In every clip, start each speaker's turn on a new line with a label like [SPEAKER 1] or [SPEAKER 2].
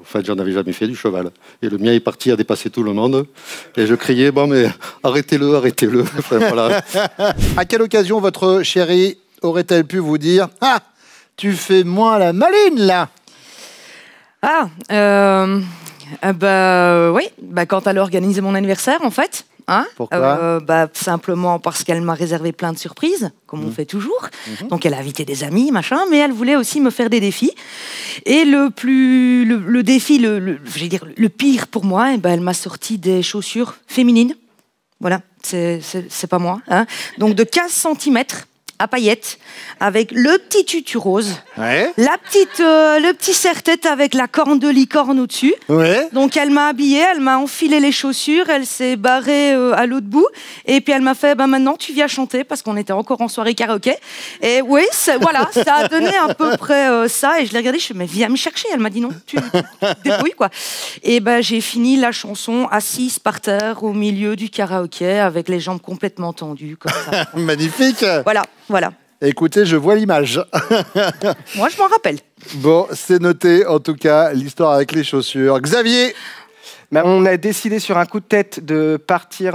[SPEAKER 1] enfin, j'en avais jamais fait du cheval. Et le mien est parti à dépasser tout le monde. Et je criais, bon, mais arrêtez-le, arrêtez-le. Enfin, voilà.
[SPEAKER 2] À quelle occasion votre chérie aurait-elle pu vous dire « Ah, tu fais moins la maline, là !»
[SPEAKER 3] Oui, quand elle a organisé mon anniversaire, en fait. Hein,
[SPEAKER 2] pourquoi
[SPEAKER 3] simplement parce qu'elle m'a réservé plein de surprises, comme on fait toujours. Donc elle a invité des amis, machin, mais elle voulait aussi me faire des défis. Et le défi, je vais dire, le pire pour moi, elle m'a sorti des chaussures féminines. Voilà, c'est pas moi. Hein. Donc de 15 cm à paillettes, avec le petit tutu rose,
[SPEAKER 2] ouais.
[SPEAKER 3] le petit serre-tête avec la corne de licorne au-dessus.
[SPEAKER 2] Ouais.
[SPEAKER 3] Donc elle m'a habillée, elle m'a enfilé les chaussures, elle s'est barrée à l'autre bout, et puis elle m'a fait maintenant tu viens chanter, parce qu'on était encore en soirée karaoké. Et oui, voilà, ça a donné à peu près ça, et je l'ai regardée, je me suis dit, mais viens me chercher. Elle m'a dit non, tu te débrouilles, quoi. Et j'ai fini la chanson assise par terre au milieu du karaoké avec les jambes complètement tendues comme ça.
[SPEAKER 2] Magnifique.
[SPEAKER 3] Voilà.
[SPEAKER 2] Écoutez, je vois l'image.
[SPEAKER 3] Moi, je m'en rappelle.
[SPEAKER 2] Bon, c'est noté, en tout cas, l'histoire avec les chaussures. Xavier?
[SPEAKER 4] On a décidé sur un coup de tête de partir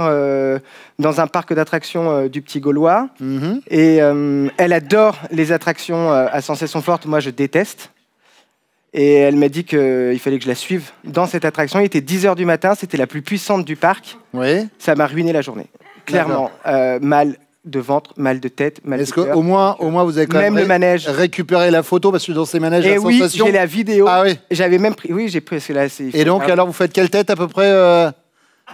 [SPEAKER 4] dans un parc d'attractions du Petit Gaulois. Et elle adore les attractions à sensations fortes. Moi, je déteste. Et elle m'a dit qu'il fallait que je la suive dans cette attraction. Il était 10 h du matin, c'était la plus puissante du parc.
[SPEAKER 2] Oui.
[SPEAKER 4] Ça m'a ruiné la journée. Clairement, mal de ventre, mal de tête, mal de cœur.
[SPEAKER 2] Est-ce qu'au moins, vous avez quand même
[SPEAKER 4] le manège.
[SPEAKER 2] récupéré la photo, parce que dans ces manèges,
[SPEAKER 4] et
[SPEAKER 2] la
[SPEAKER 4] oui,
[SPEAKER 2] sensation...
[SPEAKER 4] j'ai la vidéo.
[SPEAKER 2] Ah oui.
[SPEAKER 4] J'avais même pris... Oui, j'ai pris... Là,
[SPEAKER 2] et donc, alors, vous faites quelle tête à peu près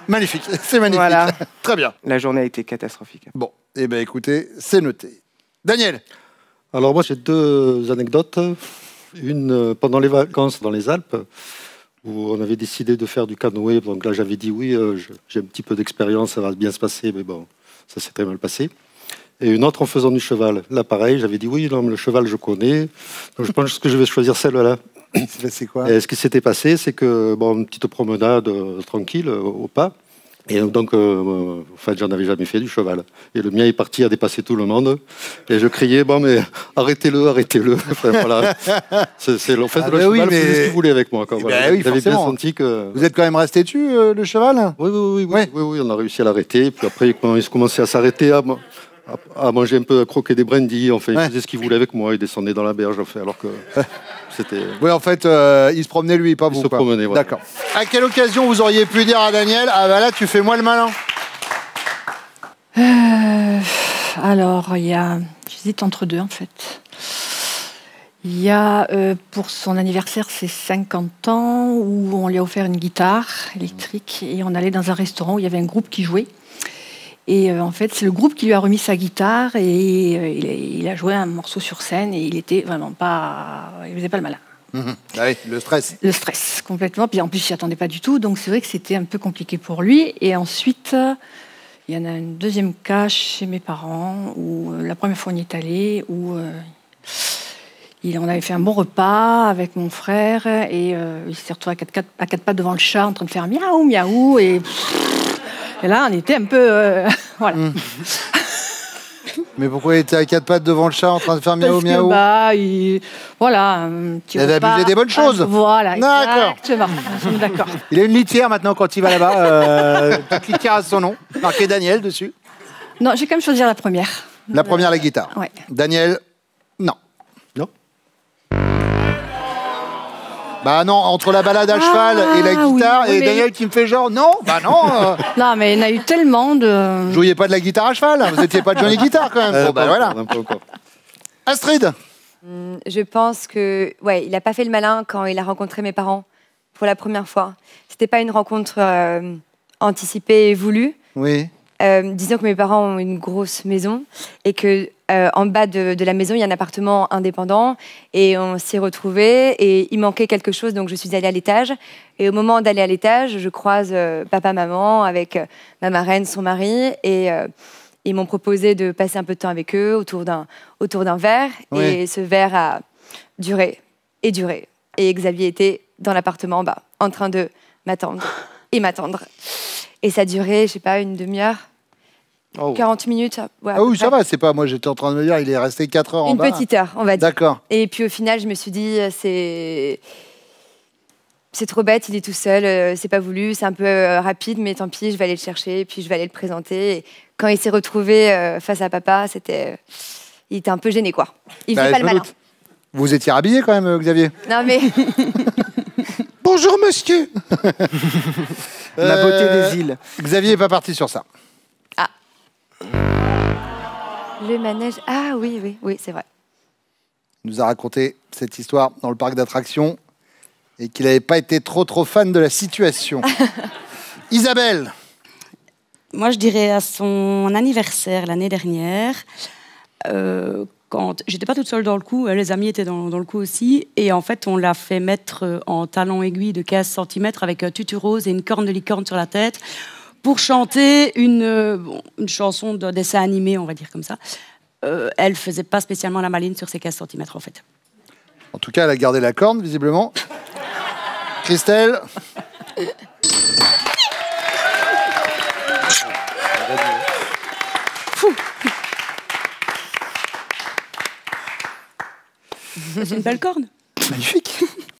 [SPEAKER 2] Magnifique, c'est magnifique.
[SPEAKER 4] Voilà.
[SPEAKER 2] Très bien.
[SPEAKER 4] La journée a été catastrophique.
[SPEAKER 2] Bon, eh bien écoutez, c'est noté. Daniel?
[SPEAKER 1] Alors moi, j'ai deux anecdotes. Une pendant les vacances dans les Alpes, où on avait décidé de faire du canoë. Donc là, j'avais dit oui, j'ai un petit peu d'expérience, ça va bien se passer, mais bon, ça s'est très mal passé. Et une autre en faisant du cheval. Là, pareil, j'avais dit oui, non, mais le cheval, je connais. Donc je pense que je vais choisir celle-là.
[SPEAKER 2] C'est quoi?
[SPEAKER 1] Et ce qui s'était passé, c'est que, une petite promenade tranquille, au pas. Et donc, en fait, j'en avais jamais fait du cheval. Et le mien est parti à dépasser tout le monde. Et je criais, bon, mais arrêtez-le, arrêtez-le. Enfin, voilà. C'est le cheval faisait ce qu'il voulait avec moi. Quand, voilà.
[SPEAKER 2] Oui,
[SPEAKER 1] j'avais bien senti que...
[SPEAKER 2] Vous êtes quand même resté dessus, le cheval?
[SPEAKER 1] Oui, on a réussi à l'arrêter. Puis après, quand il commençait à s'arrêter, à manger un peu, à croquer des brindilles. Enfin, il faisait ce qu'il voulait avec moi. Il descendait dans la berge, enfin, alors que c'était...
[SPEAKER 2] Oui, en fait, il se promenait lui, pas vous.
[SPEAKER 1] Il se promenait, voilà.
[SPEAKER 2] D'accord. À quelle occasion vous auriez pu dire à Daniel, ah bah là, tu fais moi le malin?
[SPEAKER 5] Alors, j'hésite entre deux, en fait. Il y a, pour son anniversaire, c'est 50 ans, où on lui a offert une guitare électrique, et on allait dans un restaurant où il y avait un groupe qui jouait. Et en fait, c'est le groupe qui lui a remis sa guitare et il a joué un morceau sur scène et il était vraiment pas... Il faisait pas le malin.
[SPEAKER 2] Ah oui, le stress.
[SPEAKER 5] Le stress, complètement. Puis en plus, il s'y attendait pas du tout. Donc c'est vrai que c'était un peu compliqué pour lui. Et ensuite, il y en a une deuxième cas chez mes parents où la première fois on y est allé, où on avait fait un bon repas avec mon frère et il s'est retrouvé à quatre pattes devant le chat en train de faire miaou, miaou. Et là, on était un peu... voilà.
[SPEAKER 2] Mais pourquoi il était à quatre pattes devant le chat en train de faire miaou, miaou?
[SPEAKER 5] Voilà.
[SPEAKER 2] Il avait abusé des bonnes choses.
[SPEAKER 5] Voilà, exactement. D'accord.
[SPEAKER 2] Il a une litière maintenant quand il va là-bas. Toute litière à son nom. Marqué Daniel dessus.
[SPEAKER 5] Non, j'ai quand même choisi la première.
[SPEAKER 2] La première, la guitare.
[SPEAKER 5] Ouais.
[SPEAKER 2] Daniel, non. Non. Bah non, entre la balade à cheval et la guitare, et Daniel qui me fait genre, non, bah non.
[SPEAKER 5] Non, mais il y en a eu tellement de...
[SPEAKER 2] Vous jouiez pas de la guitare à cheval, vous étiez pas Johnny Guitare quand même. Bon, bah voilà. Astrid?
[SPEAKER 6] Je pense que, il a pas fait le malin quand il a rencontré mes parents pour la première fois. C'était pas une rencontre anticipée et voulue.
[SPEAKER 2] Oui.
[SPEAKER 6] Disons que mes parents ont une grosse maison et que en bas de la maison, il y a un appartement indépendant et on s'y est retrouvés et il manquait quelque chose, donc je suis allée à l'étage. Et au moment d'aller à l'étage, je croise papa, maman avec ma marraine, son mari et ils m'ont proposé de passer un peu de temps avec eux autour d'un verre. Oui. Et ce verre a duré et duré. Et Xavier était dans l'appartement en bas, en train de m'attendre et m'attendre. Et ça a duré, je sais pas, une demi-heure. 40 minutes. Ouais,
[SPEAKER 2] ah oui, ça va, c'est pas... Moi, j'étais en train de me dire, il est resté 4 heures en bas.
[SPEAKER 6] Une petite heure, on va dire.
[SPEAKER 2] D'accord.
[SPEAKER 6] Et puis au final, je me suis dit, c'est trop bête, il est tout seul, c'est pas voulu, c'est un peu rapide, mais tant pis, je vais aller le chercher, puis je vais aller le présenter. Et quand il s'est retrouvé face à papa, il était un peu gêné, quoi. Il faisait pas le malin.
[SPEAKER 2] Vous étiez habillé quand même, Xavier?
[SPEAKER 6] Non, mais...
[SPEAKER 2] Bonjour, monsieur.
[SPEAKER 4] La beauté des îles.
[SPEAKER 2] Xavier n'est pas parti sur ça.
[SPEAKER 6] Ah. Le manège... Ah oui, c'est vrai.
[SPEAKER 2] Il nous a raconté cette histoire dans le parc d'attractions et qu'il n'avait pas été trop fan de la situation. Isabelle.
[SPEAKER 7] Moi, je dirais à son anniversaire l'année dernière, quand j'étais pas toute seule dans le coup, les amis étaient dans le coup aussi, et en fait, on l'a fait mettre en talon aiguille de 15 cm avec un tutu rose et une corne de licorne sur la tête pour chanter une chanson de dessin animé, on va dire comme ça. Elle faisait pas spécialement la maline sur ses 15 cm, en fait.
[SPEAKER 2] En tout cas, elle a gardé la corne, visiblement. Christelle.
[SPEAKER 7] C'est une belle corne.
[SPEAKER 2] Magnifique.